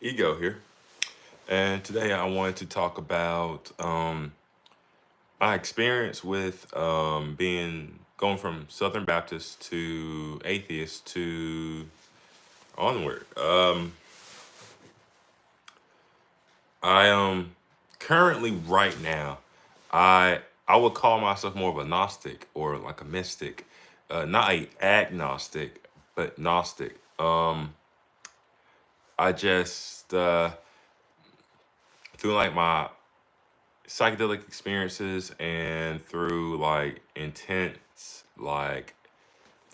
Ego here, and today I wanted to talk about my experience with being going from Southern Baptist to atheist to onward. I currently right now, I would call myself more of a Gnostic or like a mystic, not a agnostic, but Gnostic. I just through like my psychedelic experiences and through like intense like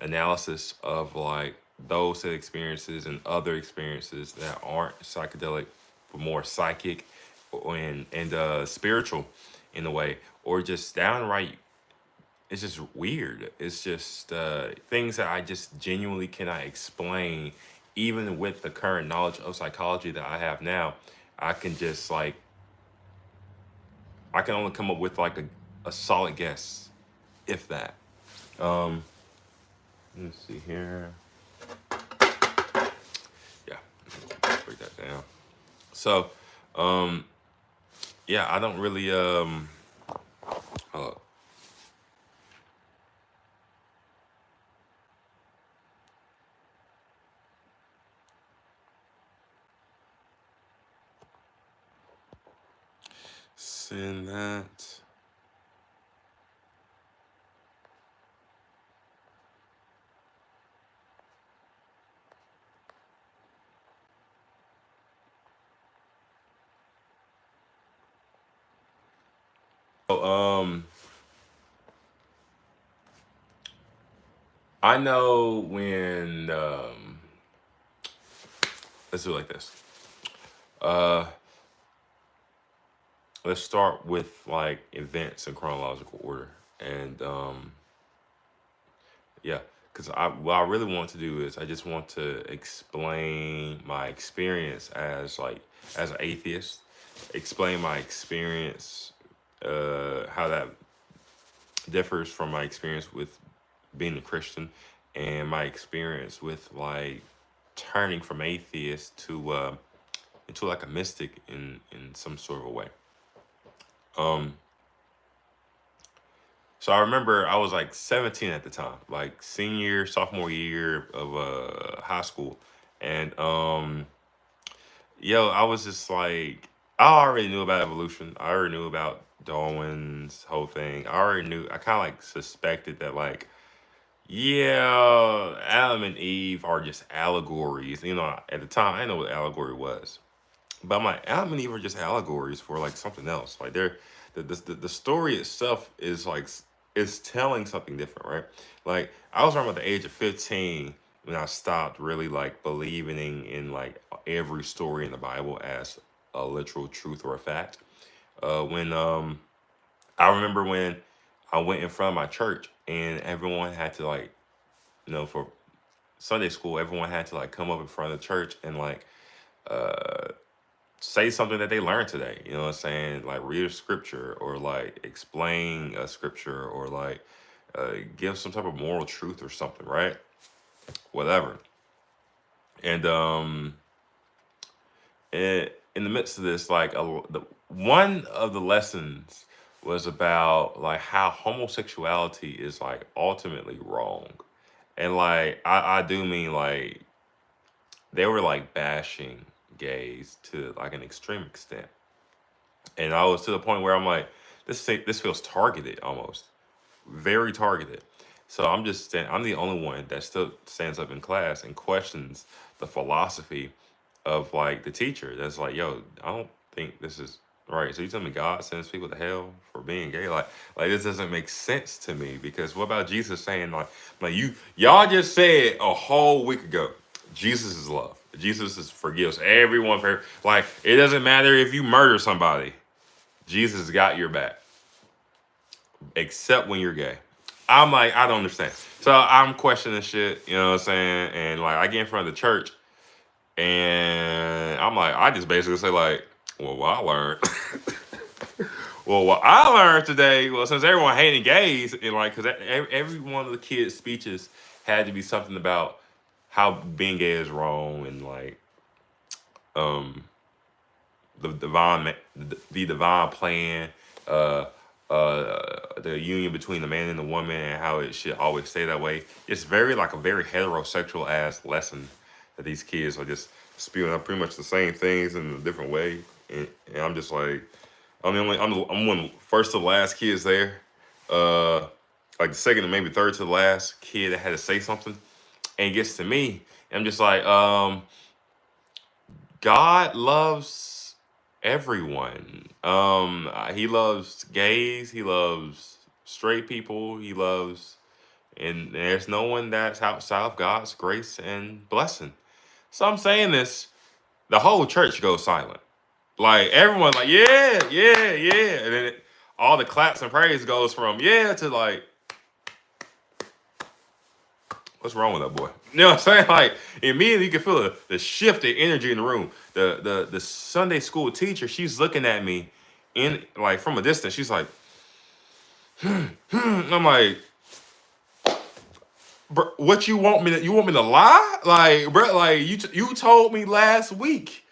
analysis of like those set experiences and other experiences that aren't psychedelic but more psychic and spiritual in a way, or just downright it's just weird. It's just things that I just genuinely cannot explain. Even with the current knowledge of psychology that I have now, I can just like I can only come up with like a solid guess, if that. Um, let me see here. Yeah, let's break that down. So, um, yeah, I don't really uh, send that. Oh, I know when let's do it like this. Uh, let's start with like events in chronological order, and yeah, because what I really want to do is I just want to explain my experience as like as an atheist, explain my experience, how that differs from my experience with being a Christian, and my experience with like turning from atheist to into like a mystic in some sort of a way. Um, So I remember I was like 17 at the time, like senior, sophomore year of high school. And yo, I was just like I already knew about evolution. I already knew about Darwin's whole thing. I already knew I kind of like suspected that like yeah, Adam and Eve are just allegories. You know, at the time I didn't know what allegory was. But I'm like, Adam and Eve are just allegories for like something else. Like they're the story itself is like is telling something different, right? Like I was around at the age of 15 when I stopped really like believing in like every story in the Bible as a literal truth or a fact. When I remember when I went in front of my church and everyone had to like, for Sunday school, everyone had to like come up in front of the church and like uh say something that they learned today. You know what I'm saying? Like read a scripture or like explain a scripture or like give some type of moral truth or something, right? Whatever. And in the midst of this, like one of the lessons was about like how homosexuality is like ultimately wrong. And like I do mean like they were like bashing gays to like an extreme extent. And I was to the point where I'm like, this feels targeted almost, very targeted. So I'm the only one that still stands up in class and questions the philosophy of like the teacher. That's like, yo, I don't think this is right. So you tell me God sends people to hell for being gay? Like this doesn't make sense to me because what about Jesus saying like y'all just said a whole week ago, Jesus is love. Jesus is forgives everyone for like it doesn't matter if you murder somebody. Jesus got your back, except when you're gay. I'm like, I don't understand. So I'm questioning shit, you know what I'm saying? And like, I get in front of the church, and I'm like, I just basically say like, well, what I learned, well, what I learned today, well, since everyone hating gays, and like, because every one of the kids' speeches had to be something about how being gay is wrong, and like, um, the divine plan, uh, the union between the man and the woman, and how it should always stay that way. It's very like a very heterosexual ass lesson that these kids are just spewing out pretty much the same things in a different way, and I'm just like, I'm one first to the last kids there, uh, like the second and maybe third to the last kid that had to say something, and it gets to me, and I'm just like, God loves everyone. He loves gays. He loves straight people. He loves, and there's no one that's outside of God's grace and blessing. So I'm saying this, the whole church goes silent. Like everyone, like yeah, yeah, yeah, and then all the claps and praise goes from yeah to like, what's wrong with that boy? You know what I'm saying? Like immediately you can feel the shift in energy in the room. The Sunday school teacher, she's looking at me in like from a distance. She's like, I'm like, bro, what you want me to lie? Like, bro, like you told me last week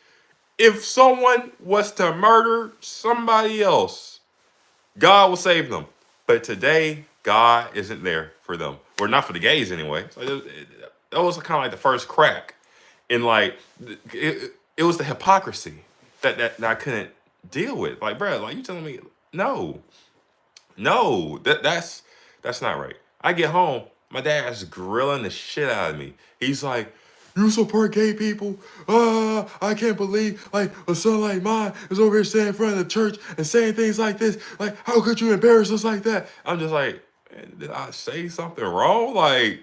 if someone was to murder somebody else, God will save them. But today, God isn't there for them. Or not for the gays anyway. So that was kind of like the first crack. And like, it was the hypocrisy that I couldn't deal with. Like, bro, like you telling me, no, no, that's not right. I get home, my dad's grilling the shit out of me. He's like, "You support gay people? I can't believe like a son like mine is over here standing in front of the church and saying things like this. Like, how could you embarrass us like that?" I'm just like, "Man, did I say something wrong? Like,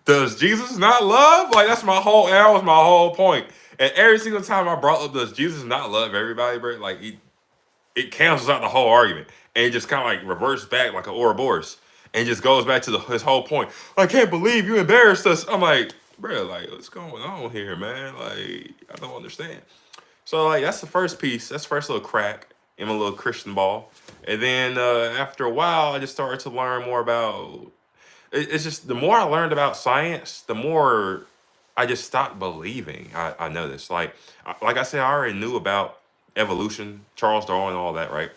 does Jesus not love?" Like, that was my whole point. And every single time I brought up, does Jesus not love everybody, bro? Like, it cancels out the whole argument and it just kind of like reverts back like an Ouroboros and just goes back to his whole point. I can't believe you embarrassed us. I'm like, bro, like what's going on here, man? Like I don't understand. So like that's the first piece. That's the first little crack in my little Christian ball. And then after a while, I just started to learn more about. It's just the more I learned about science, the more I just stopped believing. I noticed, like I said, I already knew about evolution, Charles Darwin, and all that, right?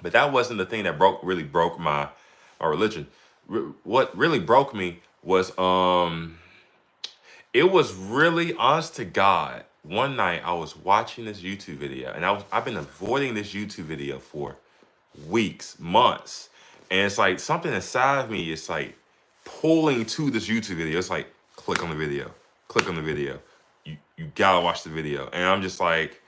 But that wasn't the thing that really broke my religion. What really broke me was it was really honest to God. One night I was watching this YouTube video, and I've been avoiding this YouTube video for weeks, months, and it's like something inside of me is like pulling to this YouTube video. It's like click on the video, click on the video. You gotta watch the video, and I'm just like,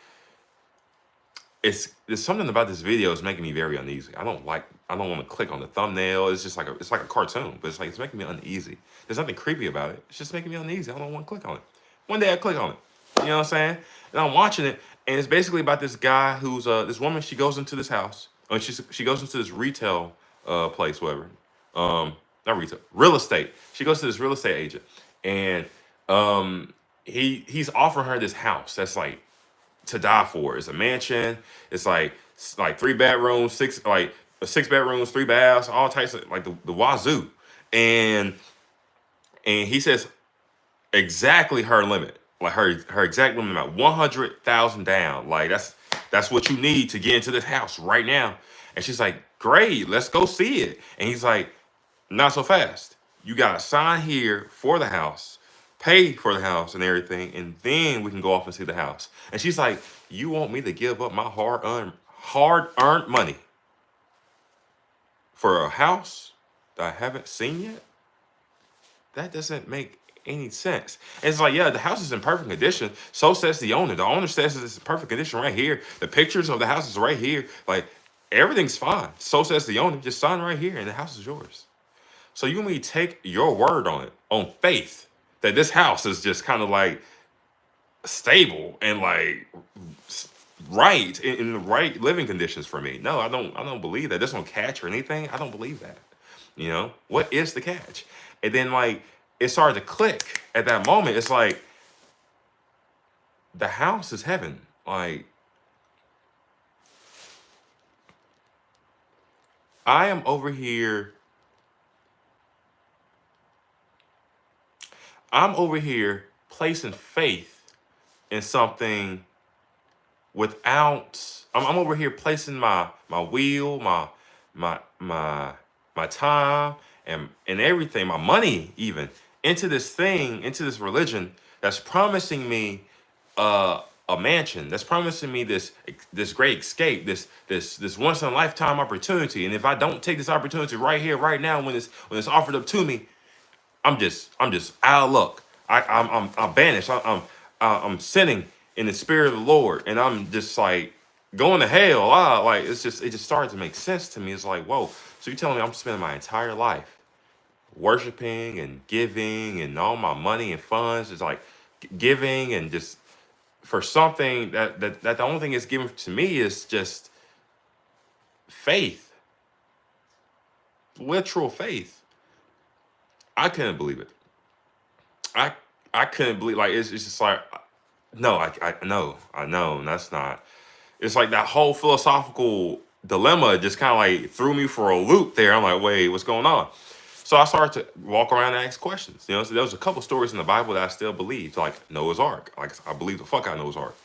there's something about this video is making me very uneasy. I don't want to click on the thumbnail. It's just like it's like a cartoon, but it's making me uneasy. There's nothing creepy about it. It's just making me uneasy. I don't want to click on it. One day I click on it. You know what I'm saying? And I'm watching it, and it's basically about this guy who's this woman. She goes into this house, or she goes into this retail place, whatever. Not retail, real estate. She goes to this real estate agent, and he's offering her this house that's like to die for. It's a mansion. It's like 3 bedrooms, six bedrooms, 3 baths, all types of like the wazoo. And he says exactly her limit, like her exact limit amount, 100,000 down. Like that's what you need to get into this house right now. And she's like, great, let's go see it. And he's like, not so fast. You gotta sign here for the house, pay for the house and everything, and then we can go off and see the house. And she's like, you want me to give up my hard-earned money for a house that I haven't seen yet? That doesn't make any sense. And it's like, yeah, the house is in perfect condition. So says the owner. The owner says it's in perfect condition right here. The pictures of the house is right here. Like, everything's fine. So says the owner. Just sign right here and the house is yours. So you and me take your word on it, on faith, that this house is just kind of like stable and like right in the right living conditions for me. No, I don't believe that. There's no catch or anything. I don't believe that. You know, what is the catch? And then like it started to click at that moment. It's like the house is heaven. Like I am over here. I'm over here placing faith in something without, I'm over here placing my will, my time and everything, my money even, into this thing, into this religion that's promising me a mansion, that's promising me this great escape, this once in a lifetime opportunity. And if I don't take this opportunity right here, right now, when it's offered up to me, I'm just out of luck. I'm banished. I'm sinning in the spirit of the Lord, and I'm just like going to hell. Like it just started to make sense to me. It's like, whoa. So you're telling me I'm spending my entire life worshiping and giving and all my money and funds is like giving and just for something that the only thing it's given to me is just faith, literal faith. I couldn't believe it. I I couldn't believe, like it's just like no, I know that's not. It's like that whole philosophical dilemma just kind of like threw me for a loop there. I'm like, wait, what's going on? So I started to walk around and ask questions. You know, so there was a couple stories in the Bible that I still believed, like Noah's Ark. Like I believe the fuck out of Noah's Ark.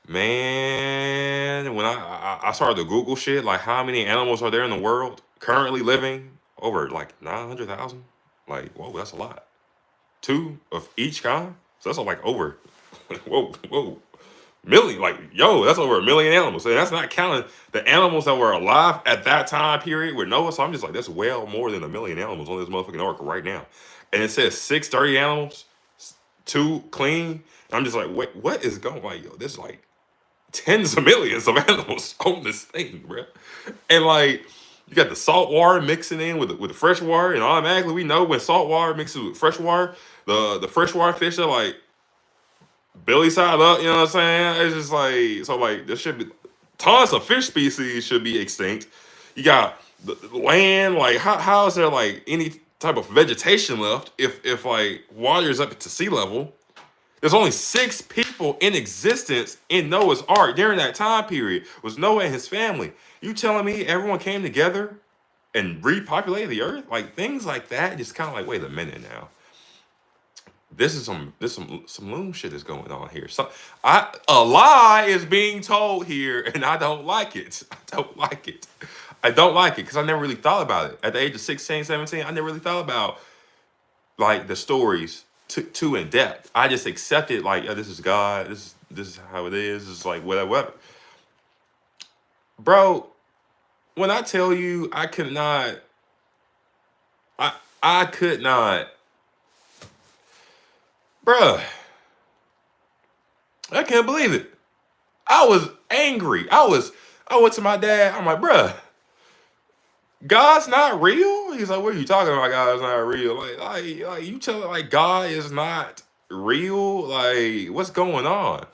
Man, when I started to Google shit, like how many animals are there in the world currently living? Over like 900,000. Like, whoa, that's a lot. Two of each kind. So that's like over, whoa, million. Like, yo, that's over 1 million animals. And that's not counting the animals that were alive at that time period with Noah. So I'm just like, that's well more than 1 million animals on this motherfucking ark right now. And it says 630 animals, two clean. And I'm just like, wait, what is going on? Like, yo, there's like tens of millions of animals on this thing, bro. And like, you got the salt water mixing in with the fresh water, and automatically we know when salt water mixes with fresh water, the freshwater fish are like belly side up. You know what I'm saying? It's just like, so like there should be tons of fish species should be extinct. You got the land. Like how is there like any type of vegetation left if like water is up to sea level? There's only 6 people in existence in Noah's Ark during that time period. Was Noah and his family. You telling me everyone came together and repopulated the earth? Like things like that, just kind of like, wait a minute now. This is some loon shit is going on here. So a lie is being told here, and I don't like it. I don't like it. I don't like it because I never really thought about it. At the age of 16, 17, I never really thought about like the stories too in depth. I just accepted like, oh, this is God. This is how it is. It's like whatever. Bro, when I tell you I could not, I could not, bruh, I can't believe it. I was angry. I went to my dad. I'm like, bruh, God's not real? He's like, what are you talking about? God's not real. Like you tell it like God is not real? Like, what's going on?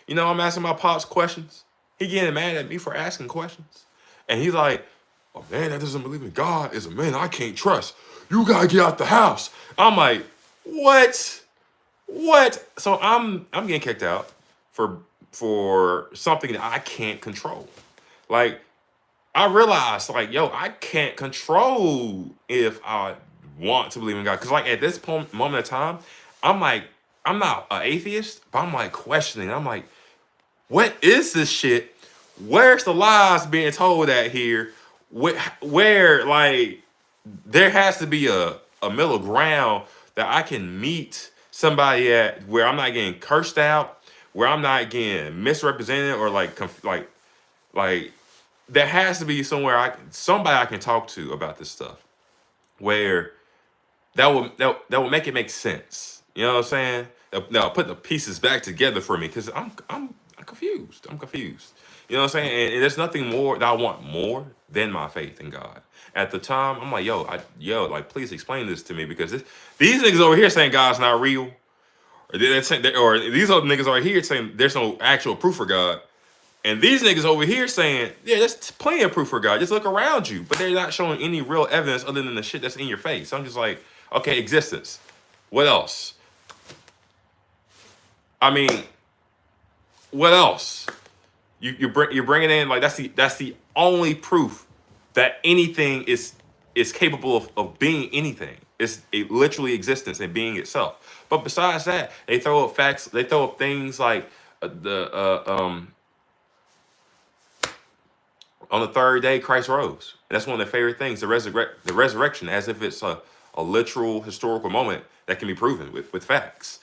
You know, I'm asking my pops questions. He getting mad at me for asking questions. And he's like, a man that doesn't believe in God is a man I can't trust. You gotta get out the house. I'm like, what? What? So I'm getting kicked out for something that I can't control. Like, I realized, like, yo, I can't control if I want to believe in God. Because, like, at this moment of time, I'm like, I'm not an atheist, but I'm like questioning. I'm like, what is this shit? Where's the lies being told at here? Where like, there has to be a middle ground that I can meet somebody at where I'm not getting cursed out, where I'm not getting misrepresented or like, like, there has to be somebody I can talk to about this stuff where that will make it make sense. You know what I'm saying? Now put the pieces back together for me because I'm confused. I'm confused. You know what I'm saying? And there's nothing more that I want more than my faith in God. At the time, I'm like, like please explain this to me because these niggas over here saying God's not real, or these other niggas over here saying there's no actual proof for God. And these niggas over here saying, yeah, there's plenty of proof for God. Just look around you. But they're not showing any real evidence other than the shit that's in your face. So I'm just like, okay, existence. What else? I mean, what else? You're bringing in like that's the only proof that anything is is capable of being anything. It's literally existence and being itself. But besides that, they throw up facts. They throw up things like the on the third day Christ rose. And that's one of their favorite things, the resurrection, as if it's a literal historical moment that can be proven with facts.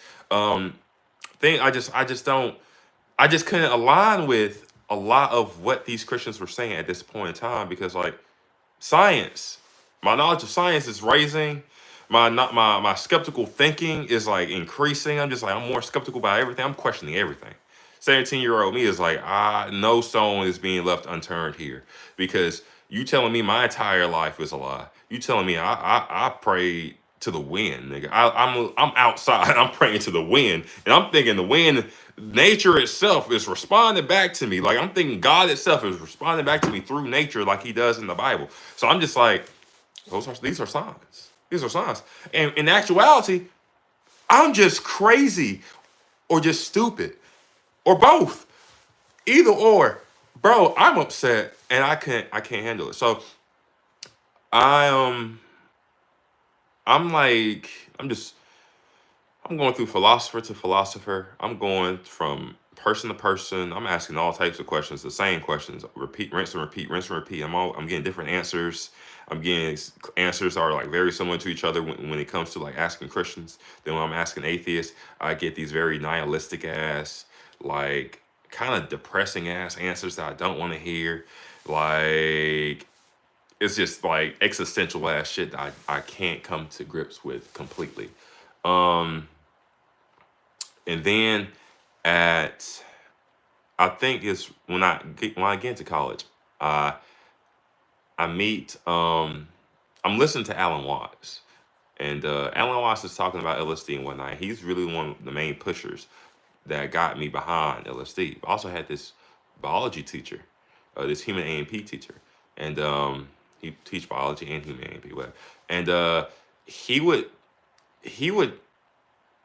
Thing I just couldn't align with a lot of what these Christians were saying at this point in time, because like science, my knowledge of science is raising. My skeptical thinking is like increasing. I'm just like, I'm more skeptical about everything. I'm questioning everything. 17-year-old me is like, no stone is being left unturned here, because you telling me my entire life is a lie. You telling me I prayed to the wind, nigga. I'm outside. I'm praying to the wind, and I'm thinking the wind, nature itself is responding back to me. Like I'm thinking God itself is responding back to me through nature, like He does in the Bible. So I'm just like, these are signs. These are signs. And in actuality, I'm just crazy or just stupid or both. Either or. Bro, I'm upset and I can't handle it. So I I'm like I'm going through philosopher to philosopher. I'm going from person to person. I'm asking all types of questions, the same questions, repeat, rinse and repeat, rinse and repeat. I'm getting different answers. I'm getting answers that are like very similar to each other when it comes to like asking Christians. Then when I'm asking atheists, I get these very nihilistic ass, like kind of depressing ass answers that I don't want to hear. Like it's just like existential ass shit that I can't come to grips with completely. Um, and then at I think it's when I get into college, uh, I meet I'm listening to Alan Watts, and Alan Watts is talking about LSD and whatnot. He's really one of the main pushers that got me behind LSD. I also had this biology teacher, this human A&P teacher, and he teach biology and human A&P, whatever. And he would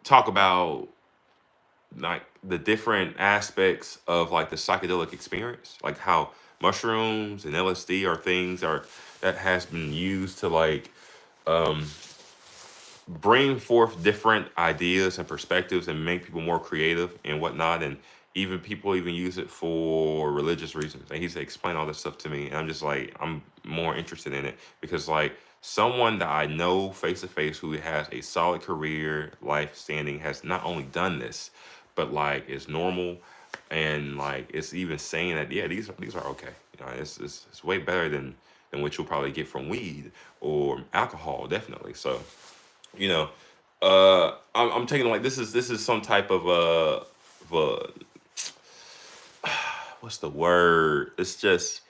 talk about like the different aspects of like the psychedelic experience, like how mushrooms and LSD are things are that has been used to like um bring forth different ideas and perspectives and make people more creative and whatnot. And even people even use it for religious reasons. And he's explain all this stuff to me. And I'm just like, I'm more interested in it because like someone that I know face to face who has a solid career, life standing, has not only done this, but like is normal and like it's even saying that, yeah, these are okay. You know, it's way better than what you'll probably get from weed or alcohol, definitely. So you know, I'm taking like this is some type of what's the word? It's just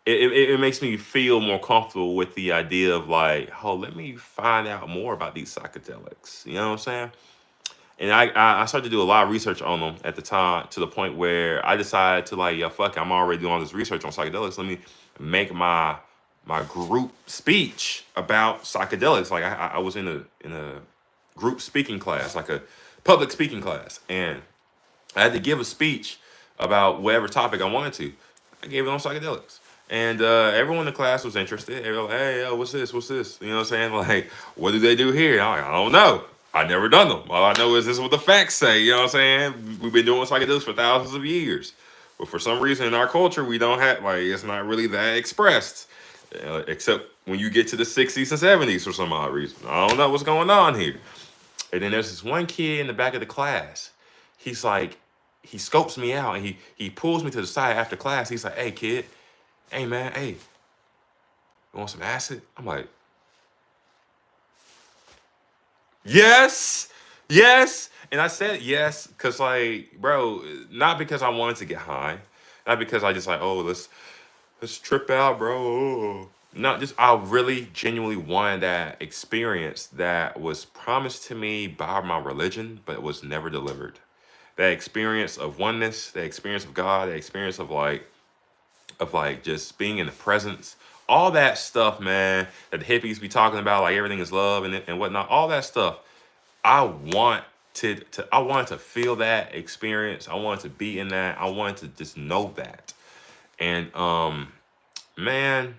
it makes me feel more comfortable with the idea of like, oh, let me find out more about these psychedelics. You know what I'm saying? And I started to do a lot of research on them at the time to the point where I decided to like, yeah, fuck it, I'm already doing all this research on psychedelics. Let me make my group speech about psychedelics. Like I was in a group speaking class, like a public speaking class, and I had to give a speech about whatever topic I wanted to. I gave it on psychedelics. And everyone in the class was interested. They were like, hey, yo, what's this? What's this? You know what I'm saying? Like, what do they do here? I'm like, I don't know. I never done them. All I know is this is what the facts say. You know what I'm saying? We've been doing psychedelics for thousands of years. But for some reason in our culture, we don't have, like, it's not really that expressed. Except when you get to the 60s and 70s for some odd reason. I don't know what's going on here. And then there's this one kid in the back of the class. He's like, he scopes me out and he pulls me to the side after class. He's like, hey, kid, hey, man, hey, you want some acid? I'm like, yes, yes. And I said yes because, like, bro, not because I wanted to get high, not because I just like, oh, let's trip out, bro. Oh. No, just I really genuinely wanted that experience that was promised to me by my religion, but it was never delivered. That experience of oneness, that experience of God, that experience of like just being in the presence, all that stuff, man, that the hippies be talking about, like everything is love and whatnot, all that stuff. I wanted to feel that experience. I wanted to be in that. I wanted to just know that. And man,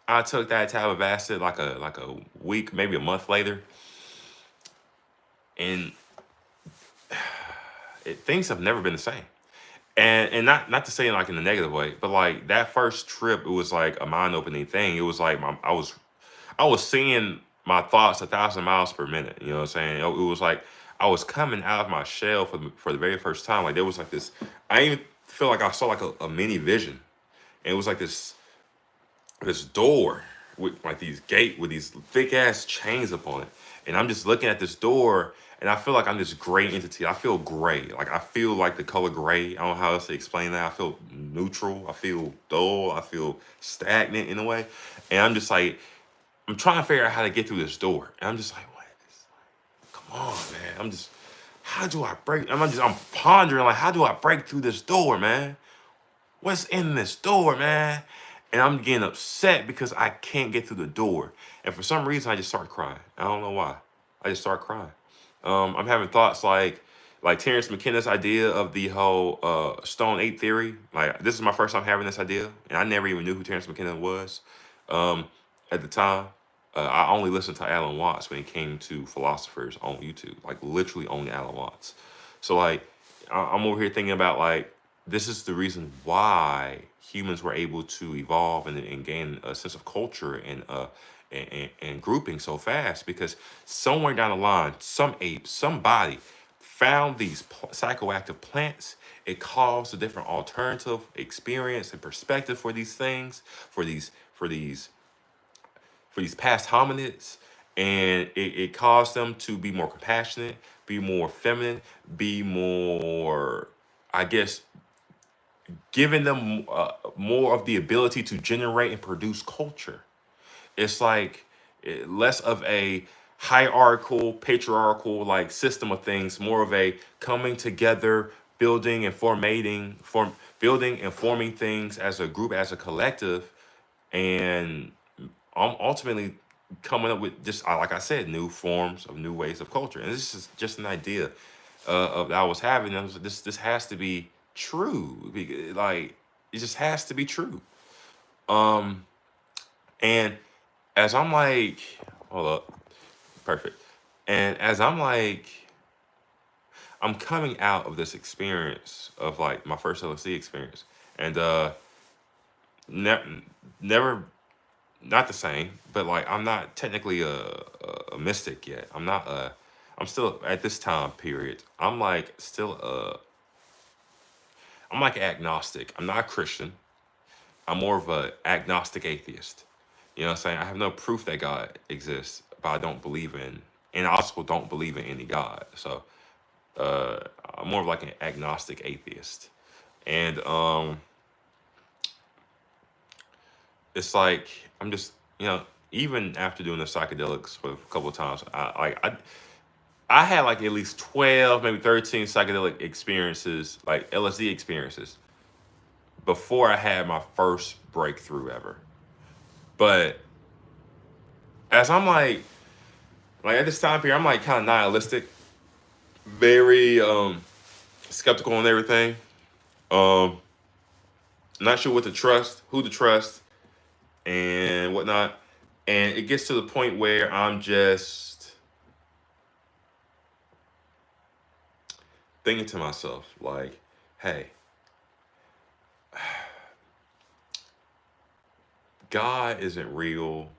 I took that tab of acid like a week, maybe a month later, and things have never been the same. And not to say like in a negative way, but like that first trip, it was like a mind opening thing. It was like I was seeing my thoughts 1,000 miles per minute. You know what I'm saying? It was like I was coming out of my shell for the very first time. Like there was like this. I even feel like I saw like a mini vision, and it was like this door with like these thick ass chains upon it, and I'm just looking at this door, and I feel like I'm this gray entity. I feel gray, like I feel like the color gray. I don't know how else to explain that. I feel neutral. I feel dull. I feel stagnant in a way, and I'm just like I'm trying to figure out how to get through this door, and I'm just like, what? Come on, man. How do I break? I'm pondering like, how do I break through this door, man? What's in this door, man? And I'm getting upset because I can't get through the door. And for some reason, I just start crying. I don't know why. I just start crying. I'm having thoughts like Terrence McKenna's idea of the whole Stone 8 theory. Like this is my first time having this idea, and I never even knew who Terrence McKenna was um, at the time. I only listened to Alan Watts when it came to philosophers on YouTube, like literally only Alan Watts. So like I'm over here thinking about like this is the reason why humans were able to evolve and gain a sense of culture and grouping so fast, because somewhere down the line, some ape, somebody found these psychoactive plants. It caused a different alternative experience and perspective for these things, for these past hominids, and it caused them to be more compassionate, be more feminine, be more, I guess, giving them more of the ability to generate and produce culture. It's like less of a hierarchical, patriarchal like system of things, more of a coming together, building and forming things as a group, as a collective, and ultimately coming up with just like I said, new forms of new ways of culture. And this is just an idea of that I was having. I was like, this has to be true. Like it just has to be true. Um, and as I'm like, hold up, perfect. And as I'm like, I'm coming out of this experience of like my first LSD experience, and never, not the same, but like I'm not technically a mystic yet. I'm still at this time period. I'm like still I'm like agnostic. I'm not a Christian. I'm more of a agnostic atheist. You know what I'm saying? I have no proof that God exists, but I don't believe in, and I also don't believe in any God. So uh, I'm more of like an agnostic atheist. And it's like I'm just, even after doing the psychedelics for a couple of times, I had like at least 12, maybe 13 psychedelic experiences, like LSD experiences, before I had my first breakthrough ever. But as I'm like at this time period, I'm like kind of nihilistic, very skeptical on everything. Um, not sure what to trust, who to trust, and whatnot. And it gets to the point where I'm just thinking to myself, like, hey, God isn't real.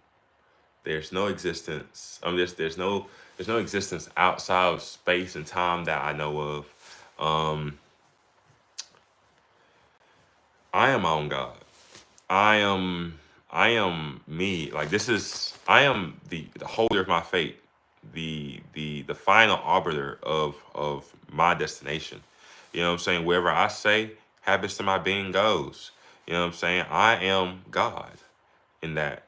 There's no existence. There's no existence outside of space and time that I know of. Um, I am my own God. I am I am me. Like I am the holder of my fate, the final arbiter of my destination. You know what I'm saying? Wherever I say happens to my being goes. You know what I'm saying? I am God in that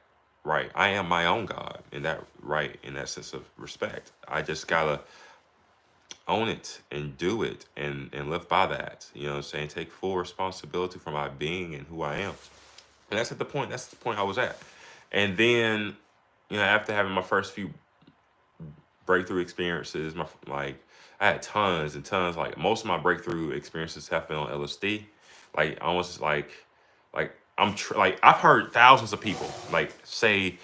right. I am my own God in that right, in that sense of respect. I just gotta own it and do it and live by that. You know what I'm saying? Take full responsibility for my being and who I am. And that's the point I was at. And then, after having my first few breakthrough experiences, I had tons and tons, like most of my breakthrough experiences have been on LSD. Like almost like like I've heard thousands of people like say,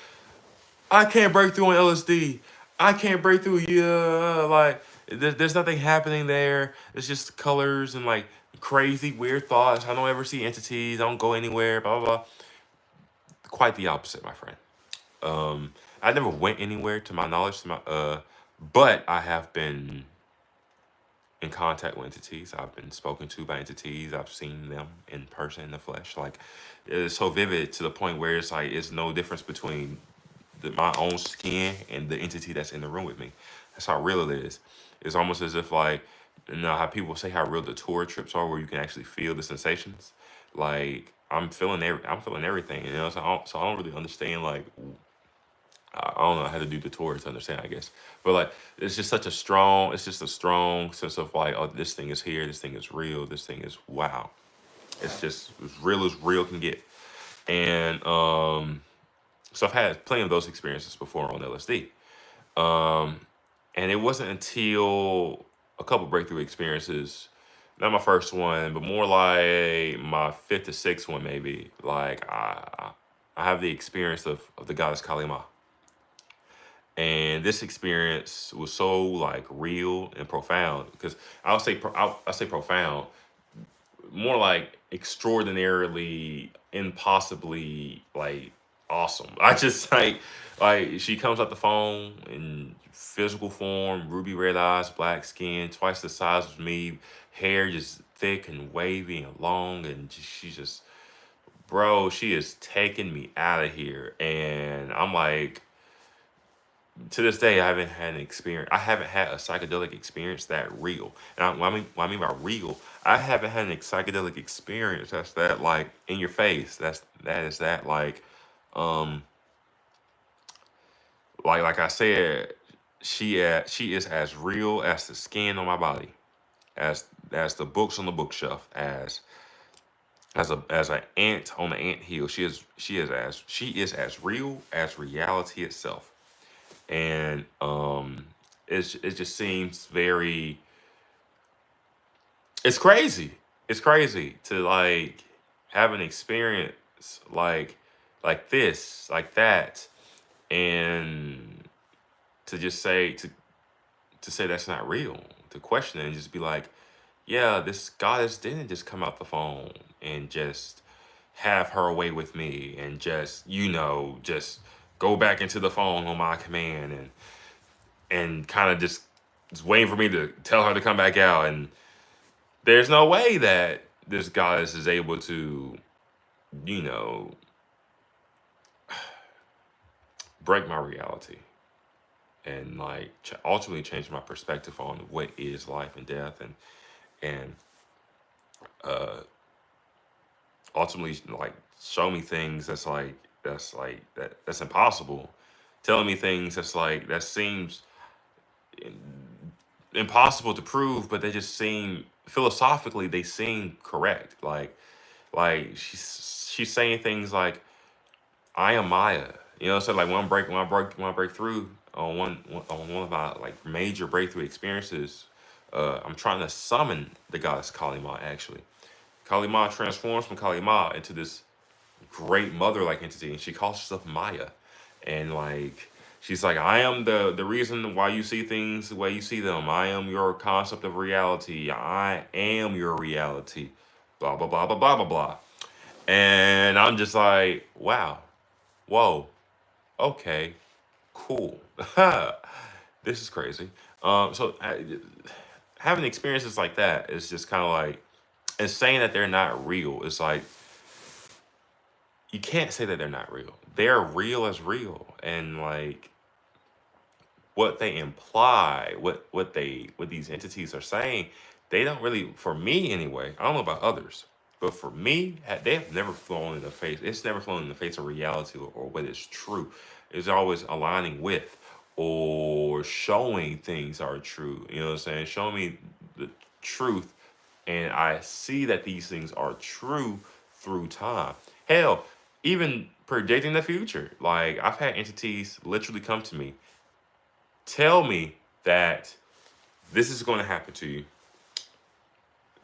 I can't break through on LSD. I can't break through. Yeah, like there's nothing happening there. It's just colors and like crazy weird thoughts. I don't ever see entities. I don't go anywhere. Blah blah blah. Quite the opposite, my friend. I never went anywhere to my knowledge. But I have been in contact with entities. I've been spoken to by entities. I've seen them in person, in the flesh. Like it's so vivid to the point where it's like it's no difference between my own skin and the entity that's in the room with me. That's how real it is. It's almost as if like, you know how people say how real the tour trips are, where you can actually feel the sensations. Like I'm feeling everything. You know, so I don't really understand like I don't know how to do the tour to understand, I guess. But like it's just a strong sense of like, oh, this thing is here, this thing is real, this thing is wow. It's just as real can get. And so I've had plenty of those experiences before on LSD. Um and it wasn't until a couple breakthrough experiences, not my first one, but more like my fifth to sixth one maybe. Like I have the experience of the goddess Kalima. And this experience was so like real and profound because I'll say profound, more like extraordinarily, impossibly like awesome. I just like she comes out the phone in physical form, ruby red eyes, black skin, twice the size of me, hair just thick and wavy and long, and she's just, bro, she is taking me out of here, and I'm like, to this day, I haven't had an experience. I haven't had a psychedelic experience that real. And what I mean by real, I haven't had an psychedelic experience that's that like in your face. That is that um, like I said, she is as real as the skin on my body, as the books on the bookshelf, as an ant on the ant hill. She is as real as reality itself. And it just seems very, it's crazy. It's crazy to like have an experience like this, like that, and to just say to say that's not real, to question it and just be like, yeah, this goddess didn't just come out the phone and just have her way with me and just, just go back into the phone on my command and kind of just waiting for me to tell her to come back out. And there's no way that this goddess is able to, you know, break my reality and like ultimately change my perspective on what is life and death, and uh ultimately like show me things that's impossible, telling me things that's like that seems impossible to prove, but they just seem philosophically they seem correct. Like she's saying things like, I am Maya. You know, so like when I break through on one of my like major breakthrough experiences, I'm trying to summon the goddess Kalima. Actually, Kalima transforms from Kalima into this great mother like entity, and she calls herself Maya, and like she's like, I am the reason why you see things the way you see them. I am your concept of reality. I am your reality. Blah blah blah blah blah blah blah. And I'm just like, wow, whoa, okay, cool. This is crazy. Having experiences like that is just kind of like, and saying that they're not real. It's like you can't say that they're not real. They're real as real, and like what they imply, what these entities are saying, they don't really, for me anyway. I don't know about others, but for me, they have never flown in the face. It's never flown in the face of reality or what is true. It's always aligning with or showing things are true. You know what I'm saying? Show me the truth, and I see that these things are true through time. Hell, even predicting the future. Like I've had entities literally come to me, tell me that this is going to happen to you.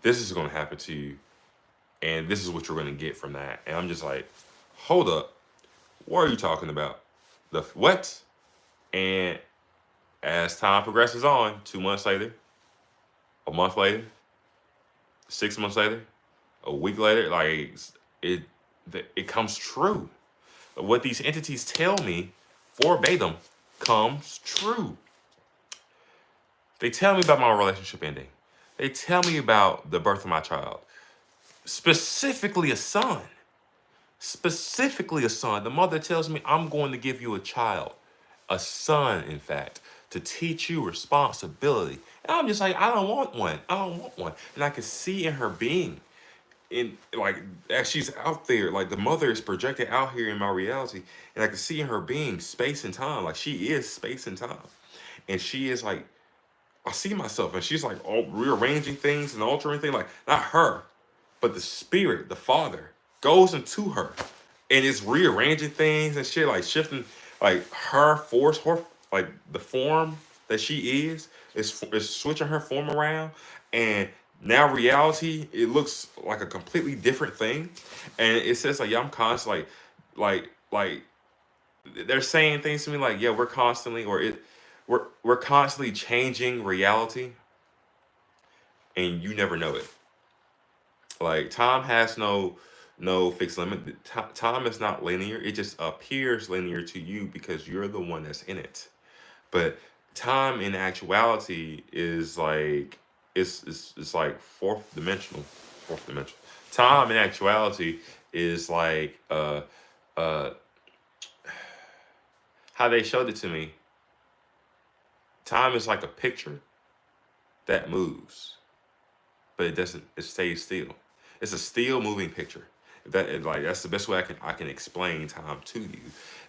This is going to happen to you. and this is what you're going to get from that. And I'm just like, hold up, what are you talking about? The what? And as time progresses on, 2 months later, a month later, 6 months later, a week later, like it, it comes true. What these entities tell me verbatim comes true. They tell me about my relationship ending. They tell me about the birth of my child, specifically a son. Specifically a son. The mother tells me, I'm going to give you a child, a son, in fact, to teach you responsibility. And I'm just like, I don't want one. I don't want one. And I can see in her being, in like as she's out there, like the mother is projected out here in my reality, and I can see in her being space and time. Like she is space and time. And she is like, I see myself, and she's like all rearranging things and altering things, like not her, but the spirit, the father, goes into her and is rearranging things and shit, like shifting, like her force, her like the form that she is switching her form around, and now reality, it looks like a completely different thing, and it says like, yeah, I'm constantly like they're saying things to me like, yeah, we're constantly, or we're constantly changing reality, and you never know it. Like time has no fixed limit. Time is not linear. It just appears linear to you because you're the one that's in it. But time in actuality is like it's like fourth dimensional. Fourth dimensional. Time in actuality is like uh how they showed it to me. Time is like a picture that moves, but it doesn't. It stays still. It's a still moving picture. Like that's the best way I can explain time to you.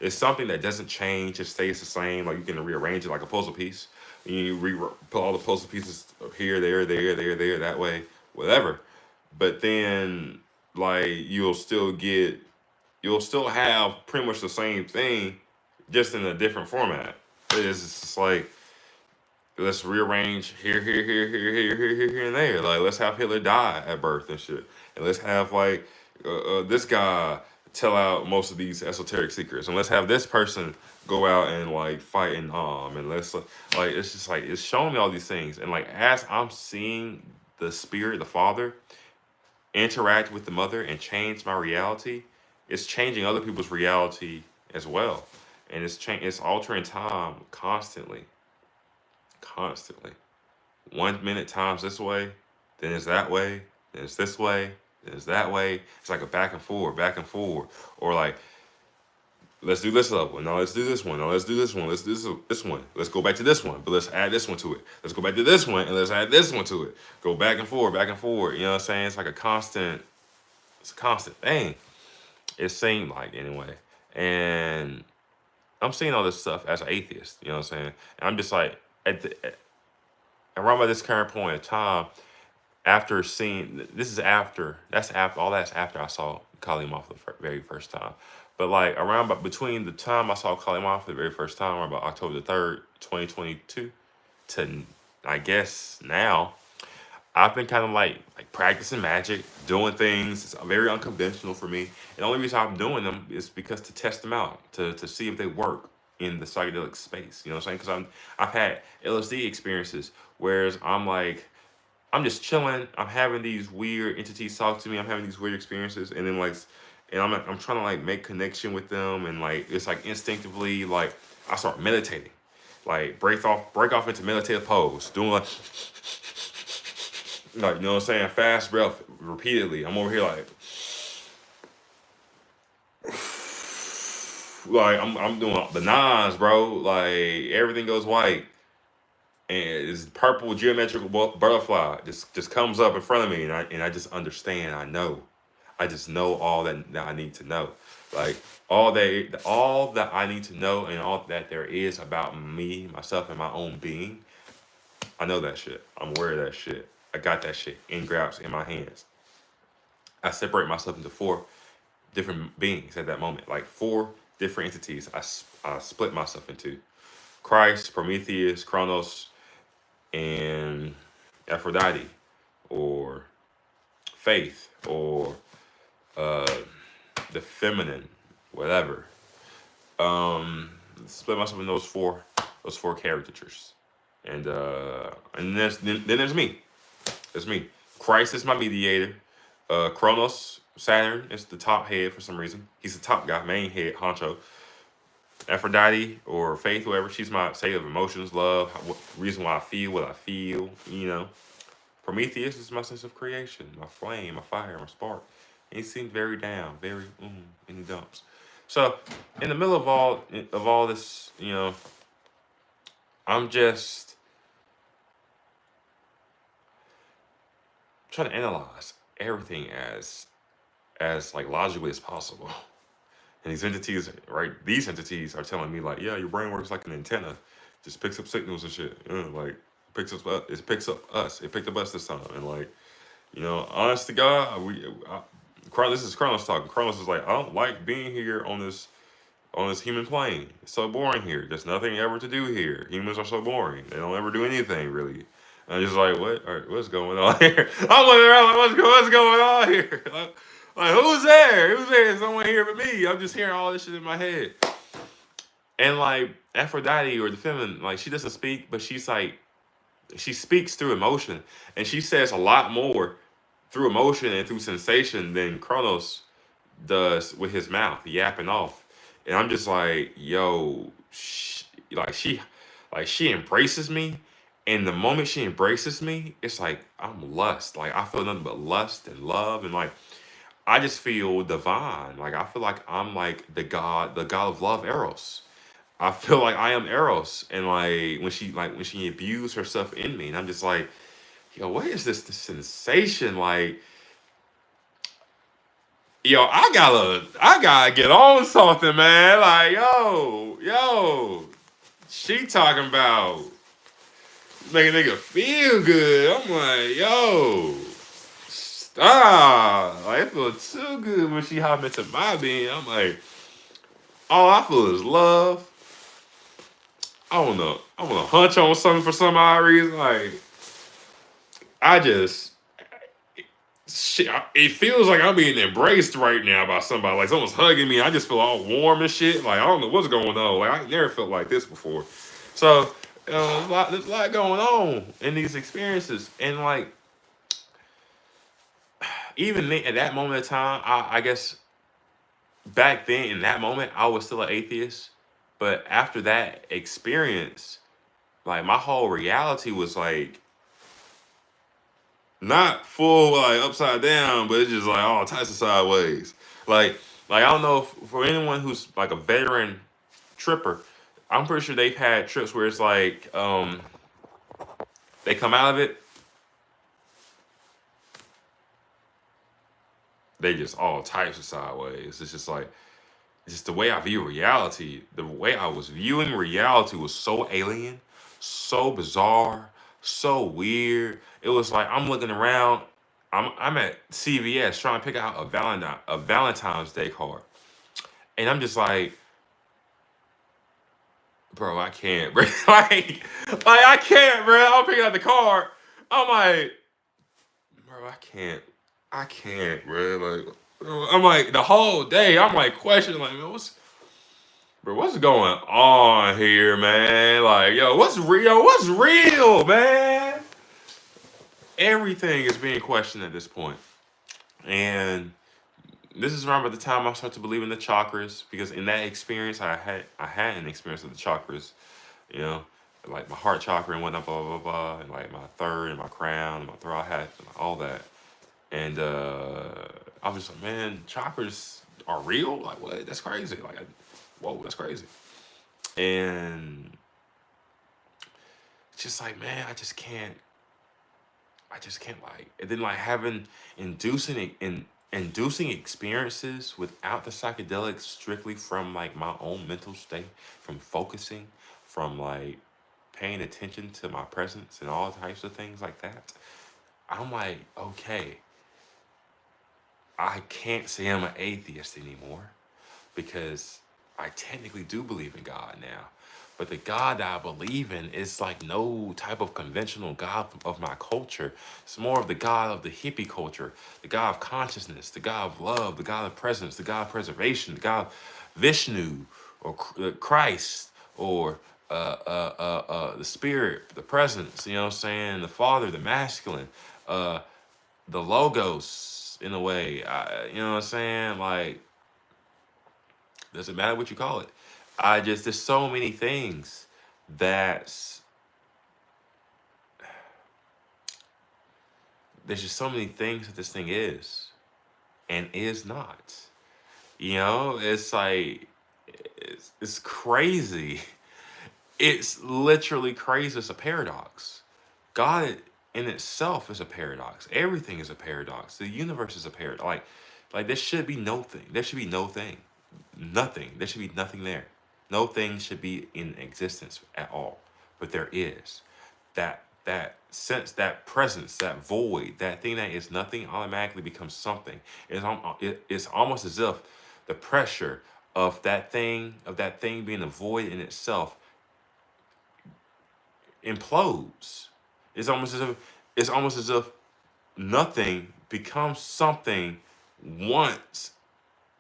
It's something that doesn't change. It stays the same. Like you can rearrange it like a puzzle piece. You put all the puzzle pieces here, there, that way, whatever. But then like you'll still have pretty much the same thing, just in a different format. It's just like, let's rearrange here, and there. Like, let's have Hitler die at birth and shit, and let's have like this guy tell out most of these esoteric secrets, and let's have this person go out and like fight in and let's like it's just like it's showing me all these things, and like as I'm seeing the spirit, the father, interact with the mother and change my reality, it's changing other people's reality as well, and it's altering time constantly. Constantly. 1 minute times this way, then it's that way, then it's this way, then it's that way. It's like a back and forward. Or like, let's do this level. No, let's do this one. No, let's do this one. Let's do this one. Let's go back to this one, but let's add this one to it. Let's go back to this one and let's add this one to it. Go back and forward, back and forward. You know what I'm saying? It's like it's a constant thing. It seemed like anyway. And I'm seeing all this stuff as an atheist, you know what I'm saying? And I'm just like, around by this current point of time, after seeing that's after I saw Kalimov the very first time. But like between the time I saw Kalimov the very first time, or about October the 3rd, 2022, to I guess now, I've been kind of like practicing magic, doing things. It's very unconventional for me. And the only reason I'm doing them is because to test them out, to see if they work in the psychedelic space. You know what I'm saying? Because I've had LSD experiences, whereas I'm just chilling. I'm having these weird entities talk to me. I'm having these weird experiences, and then and I'm trying to like make connection with them, and like it's like instinctively like I start meditating, like break off into meditative pose, doing like you know what I'm saying, fast breath repeatedly. I'm over here like I'm doing the nines, bro. Like everything goes white, and this purple geometrical butterfly just comes up in front of me, and I just understand. I just know all that I need to know, like all that I need to know, and all that there is about me, myself, and my own being. I know that shit. I'm aware of that shit. I got that shit in grabs in my hands. I separate myself into four different beings at that moment, like four different entities. I split myself into Christ, Prometheus, Kronos, and Aphrodite, or Faith, or uh, the feminine, whatever. Split myself in those four caricatures, and then there's me. There's me. Christ is my mediator. Kronos, Saturn is the top head for some reason. He's the top guy, main head, honcho. Aphrodite or Faith, whoever, she's my state of emotions, love, reason why I feel what I feel, you know. Prometheus is my sense of creation, my flame, my fire, my spark. And he seemed very down, very in the dumps. So, in the middle of all this, you know, I'm just trying to analyze everything as like logically as possible. And these entities, right? These entities are telling me like, yeah, your brain works like an antenna, just picks up signals and shit. Like it picks up us. It picked up us this time, and like, you know, honest to God, this is Kronos talking. Kronos is like, I don't like being here on this human plane. It's so boring here. There's nothing ever to do here. Humans are so boring. They don't ever do anything really. And I'm just like, what? All right, what's going on here? I'm looking around like, what's going on here? Like, who's there? Who's there? There's someone here but me. I'm just hearing all this shit in my head. And like Aphrodite or the feminine, like she doesn't speak, but she's like, she speaks through emotion, and she says a lot more through emotion and through sensation than Kronos does with his mouth yapping off. And I'm just like, yo, she embraces me, and the moment she embraces me, it's like I'm lust. Like I feel nothing but lust and love, and like I just feel divine. Like I feel like I'm like the god of love, Eros. I feel like I am Eros, and when she imbues herself in me, and I'm just like, yo, what is this sensation? Like, yo, I gotta get on something, man. Like, yo, she talking about make a nigga feel good. I'm like, yo, stop. Like, it feels too good when she hop into my being. I'm like, all I feel is love. I wanna hunch on something for some odd reason. Like, I just, shit, it feels like I'm being embraced right now by somebody. Like someone's hugging me. I just feel all warm and shit. Like I don't know what's going on. Like I never felt like this before. So there's a lot going on in these experiences, and like even at that moment of time, I guess back then in that moment I was still an atheist. But after that experience, like my whole reality was like not full like upside down, but it's just like all types of sideways. Like I don't know if, for anyone who's like a veteran tripper, I'm pretty sure they've had trips where it's like they come out of it, they just all types of sideways. It's just like just the way I view reality, the way I was viewing reality was so alien, so bizarre, so weird. It was like I'm looking around. I'm at CVS trying to pick out a Valentine's Day card, and I'm just like, bro, I can't, bro. like I can't, bro. I'm picking out the card. I'm like, bro, I can't, bro. Like, I'm like the whole day. I'm like questioning, like, man, what's going on here, man? Like, yo, what's real? What's real, man? Everything is being questioned at this point. And this is around about the time I start to believe in the chakras, because in that experience I had an experience with the chakras, you know, like my heart chakra and whatnot, blah blah blah, and like my third and my crown and my throat, I had all that. And I was just like, man, chakras are real? Like what? That's crazy. Like whoa, that's crazy. And it's just like, man, I just can't like, and then like having inducing experiences without the psychedelics, strictly from like my own mental state, from focusing, from like paying attention to my presence and all types of things like that. I'm like, okay, I can't say I'm an atheist anymore, because I technically do believe in God now. But the God that I believe in is like no type of conventional God of my culture. It's more of the God of the hippie culture, the God of consciousness, the God of love, the God of presence, the God of preservation, the God of Vishnu or Christ or the spirit, the presence, you know what I'm saying? The Father, the masculine, the logos in a way. You know what I'm saying? Like, doesn't matter what you call it. There's so many things that's, there's just so many things that this thing is and is not. You know, it's like, it's crazy. It's literally crazy. It's a paradox. God in itself is a paradox. Everything is a paradox. The universe is a paradox. Like there should be no thing. There should be no thing. Nothing. There should be nothing there. No thing should be in existence at all. But there is. That sense, that presence, that void, that thing that is nothing automatically becomes something. It's almost as if the pressure of that thing being a void in itself implodes. It's almost as if it's almost as if nothing becomes something once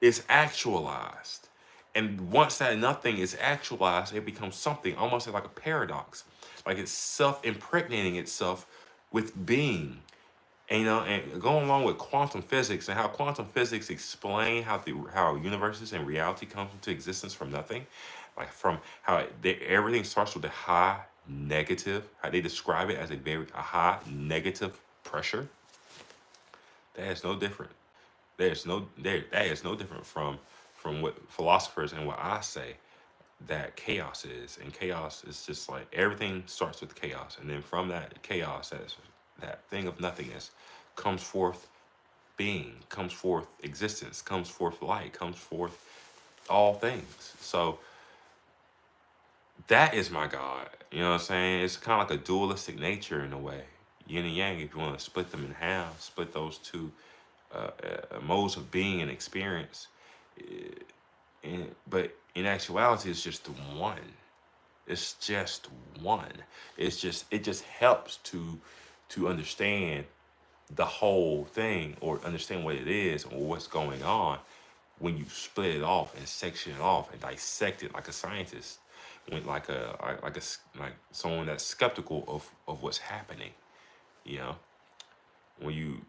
it's actualized. And once that nothing is actualized, it becomes something almost like a paradox. Like it's self-impregnating itself with being. And, you know, and going along with quantum physics and how quantum physics explain how universes and reality comes into existence from nothing, like from how everything starts with a high negative, how they describe it as a high negative pressure. That is no different. That is no different from what philosophers and what I say that chaos is. And chaos is just like everything starts with chaos, and then from that chaos, that thing of nothingness, comes forth being, comes forth existence, comes forth light, comes forth all things. So that is my God. You know what I'm saying? It's kind of like a dualistic nature in a way. Yin and yang, if you want to split them in half, split those two modes of being and experience. But in actuality, it's just one. It's just one. It just helps to understand the whole thing, or understand what it is or what's going on when you split it off and section it off and dissect it like a scientist, when like someone that's skeptical of what's happening. You know, when you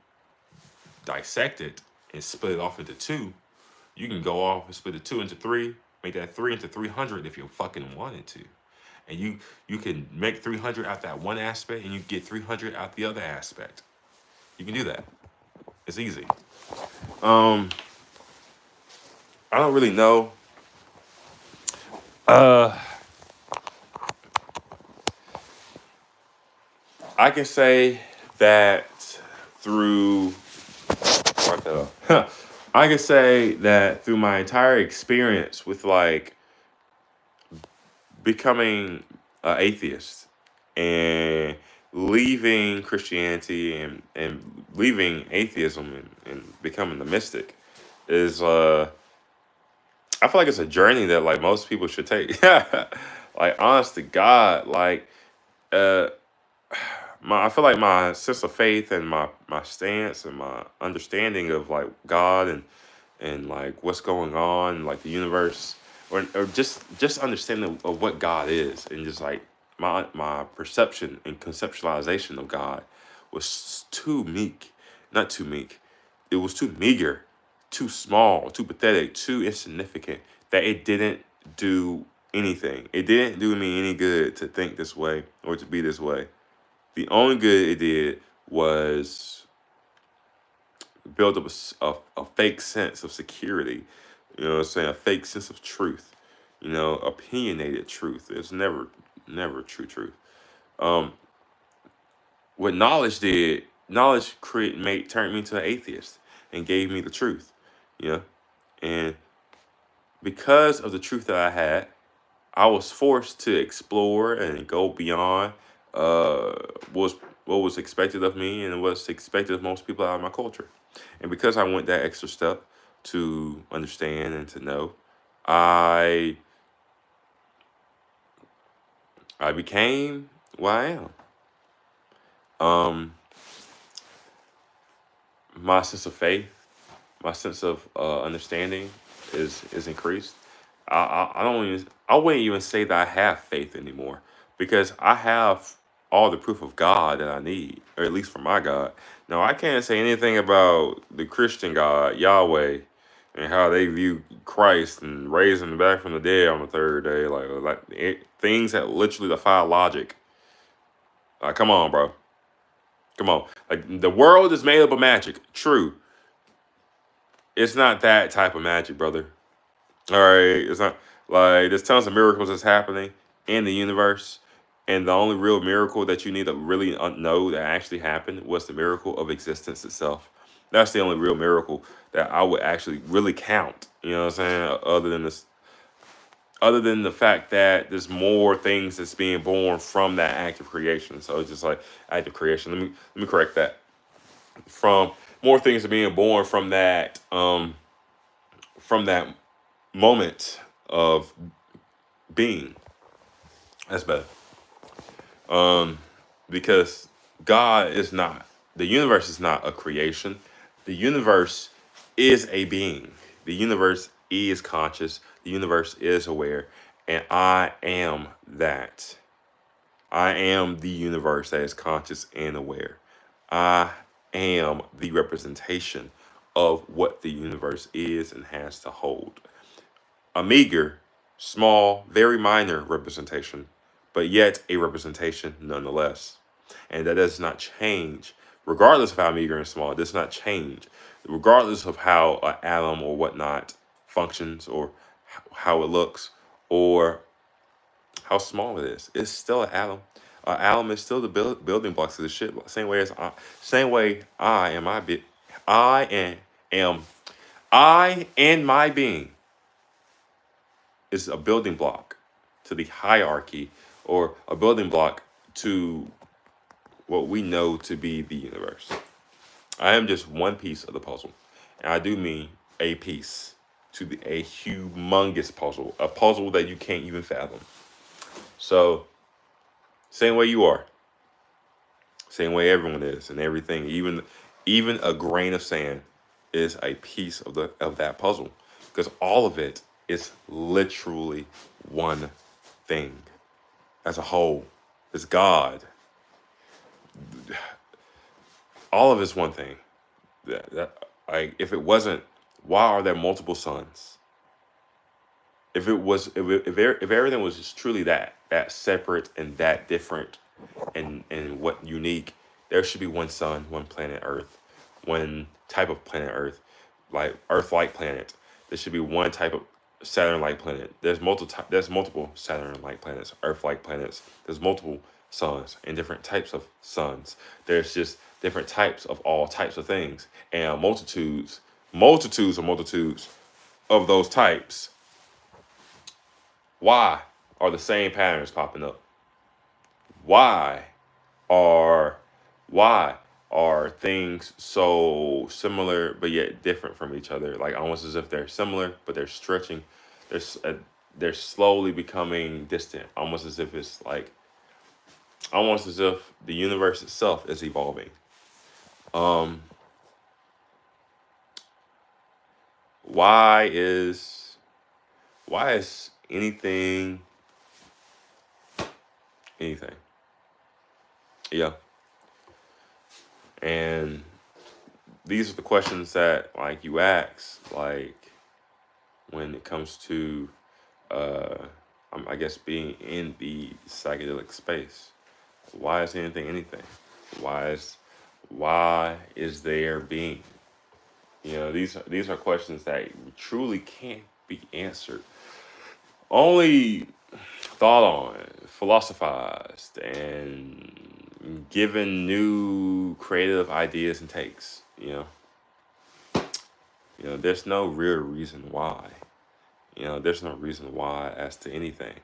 dissect it and split it off into two, you can go off and split the two into three, make that three into 300 if you fucking wanted to. And you can make 300 out that one aspect and you get 300 out the other aspect. You can do that. It's easy. I don't really know. I can say that through I can say that through my entire experience with like becoming an atheist and leaving Christianity and leaving atheism and becoming a mystic is I feel like it's a journey that like most people should take. Like honest to God, like uh I feel like my sense of faith and my stance and my understanding of like God and like what's going on, like the universe, or just understanding of what God is, and just like my perception and conceptualization of God was too meek, not too meek, it was too meager, too small, too pathetic, too insignificant, that it didn't do anything. It didn't do me any good to think this way or to be this way. The only good it did was build up a fake sense of security. You know what I'm saying? A fake sense of truth. You know, opinionated truth. It's never true truth. Um, what knowledge did, turned me into an atheist and gave me the truth. You know, and because of the truth that I had, I was forced to explore and go beyond uh, was what was expected of me and what's expected of most people out of my culture. And because I went that extra step to understand and to know, I I became what I am. Um, my sense of faith, my sense of understanding is increased. I don't even I wouldn't even say that I have faith anymore because I have all the proof of God that I need, or at least for my God. Now I can't say anything about the Christian God, Yahweh, and how they view Christ and raising him back from the dead on the third day, things that literally defy logic. Like, come on, bro. Come on. Like, the world is made up of magic. True. It's not that type of magic, brother. All right. It's not like there's tons of miracles that's happening in the universe. And the only real miracle that you need to really know that actually happened was the miracle of existence itself. That's the only real miracle that I would actually really count. You know what I'm saying? Other than the fact that there's more things that's being born from that act of creation. So it's just like act of creation. Let me correct that. From more things are being born from that moment of being. That's better. Because God is not, the universe is not a creation. The universe is a being. The universe is conscious. The universe is aware. And I am that. I am the universe that is conscious and aware. I am the representation of what the universe is and has to hold. A meager, small, very minor representation, but yet a representation nonetheless. And that does not change, regardless of how meager and small, it does not change, regardless of how an atom or whatnot functions or how it looks or how small it is. It's still an atom. An atom is still the building blocks of the shit. Same way I am my bit. I am I and my being is a building block to the hierarchy or a building block to what we know to be the universe. I am just one piece of the puzzle. And I do mean a piece a humongous puzzle, a puzzle that you can't even fathom. So, same way you are, same way everyone is, and everything, even a grain of sand is a piece of that puzzle, because all of it is literally one thing as a whole. It's God. All of it's one thing. Like, if it wasn't, why are there multiple suns? If it was, if everything was just truly that separate and that different and what unique, there should be one sun, one planet Earth, one type of planet Earth, like Earth-like planet. There should be one type of Saturn-like planet. There's multiple Saturn-like planets, Earth-like planets. There's multiple suns and different types of suns. There's just different types of all types of things and multitudes of those types. Why are the same patterns popping up? Why are why are things so similar but yet different from each other? Like, almost as if they're similar but they're stretching. They're slowly becoming distant. Almost as if the universe itself is evolving. Um, why is anything? Yeah. And these are the questions that, like, you ask, like, when it comes to uh I guess being in the psychedelic space. Why is anything? Why is there being? These are questions that truly can't be answered. Only thought on, philosophized, and given new creative ideas and takes. There's no real reason why. There's no reason why as to anything.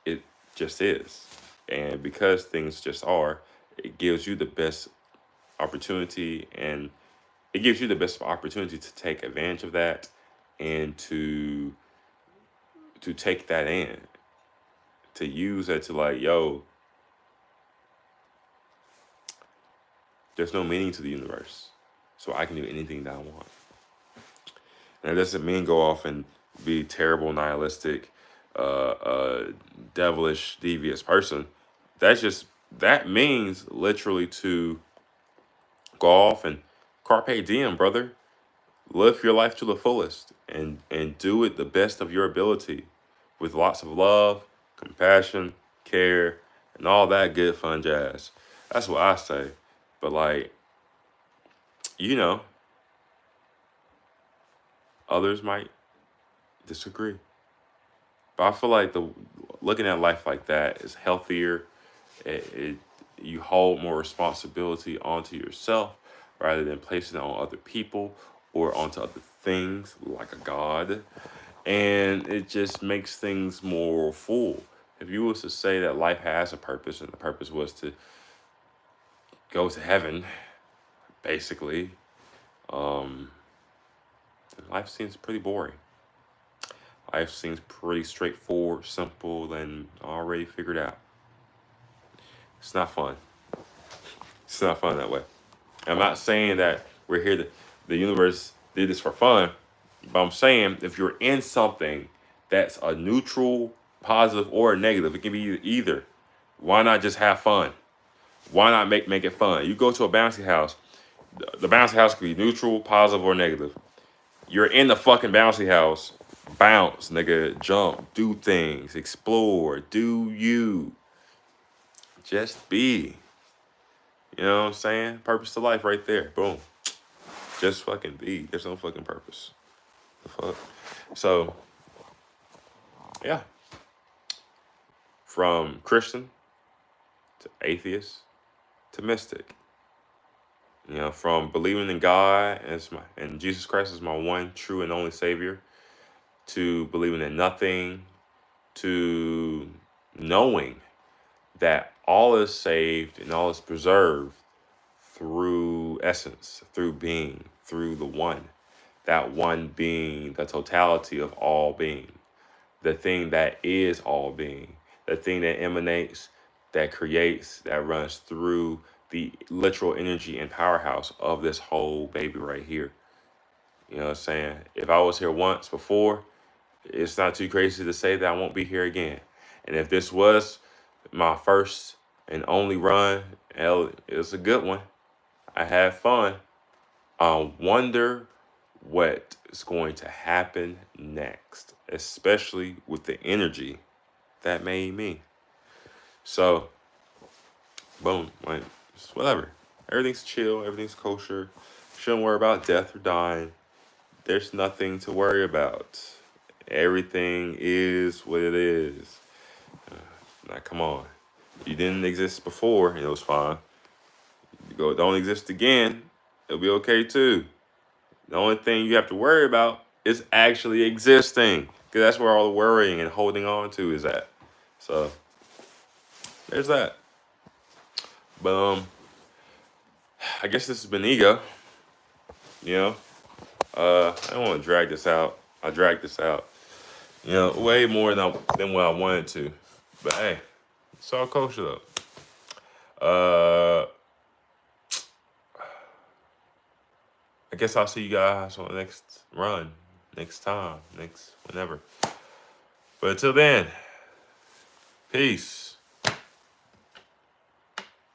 It just is. And because things just are, it gives you the best opportunity, and it gives you the best opportunity to take advantage of that and to take that in, to use that to like, yo, there's no meaning to the universe, so I can do anything that I want. And it doesn't mean go off and be terrible, nihilistic, devilish, devious person. That means literally to go off and carpe diem, brother. Live your life to the fullest and do it the best of your ability with lots of love, compassion, care, and all that good fun jazz. That's what I say. But like, you know, others might disagree. But I feel like looking at life like that is healthier. You hold more responsibility onto yourself rather than placing it on other people or onto other things like a god. And it just makes things more full. If you was to say that life has a purpose and the purpose was to go to heaven, basically, life seems pretty boring. Life seems pretty straightforward, simple, and already figured out. It's not fun. It's not fun that way. I'm not saying that we're here to, the universe did this for fun, but I'm saying if you're in something that's a neutral, positive, or a negative, it can be either. Why not just have fun? Why not make it fun? You go to a bouncy house, the bouncy house can be neutral, positive, or negative. You're in the fucking bouncy house. Bounce, nigga. Jump. Do things. Explore. Do you. Just be. You know what I'm saying? Purpose to life right there. Boom. Just fucking be. There's no fucking purpose. The fuck? So, yeah. From Christian to atheist to mystic. You know, from believing in God and Jesus Christ as my one true and only Savior, to believing in nothing, to knowing that all is saved and all is preserved through essence, through being, through the one. That one being the totality of all being, the thing that is all being, the thing that emanates, that creates, that runs through the literal energy and powerhouse of this whole baby right here. You know what I'm saying? If I was here once before, it's not too crazy to say that I won't be here again. And if this was my first and only run, hell, it was a good one. I had fun. I wonder what is going to happen next, especially with the energy that made me. So, boom, like, whatever. Everything's chill, everything's kosher. Shouldn't worry about death or dying. There's nothing to worry about. Everything is what it is. Now, come on. You didn't exist before, and it was fine. You don't exist again, it'll be okay too. The only thing you have to worry about is actually existing, because that's where all the worrying and holding on to is at. So, there's that. But I guess this has been ego. You know, I don't want to drag this out. I dragged this out, you know, way more than what I wanted to. But hey, it's all kosher though. I guess I'll see you guys on the next run, next time, next whenever. But until then, peace.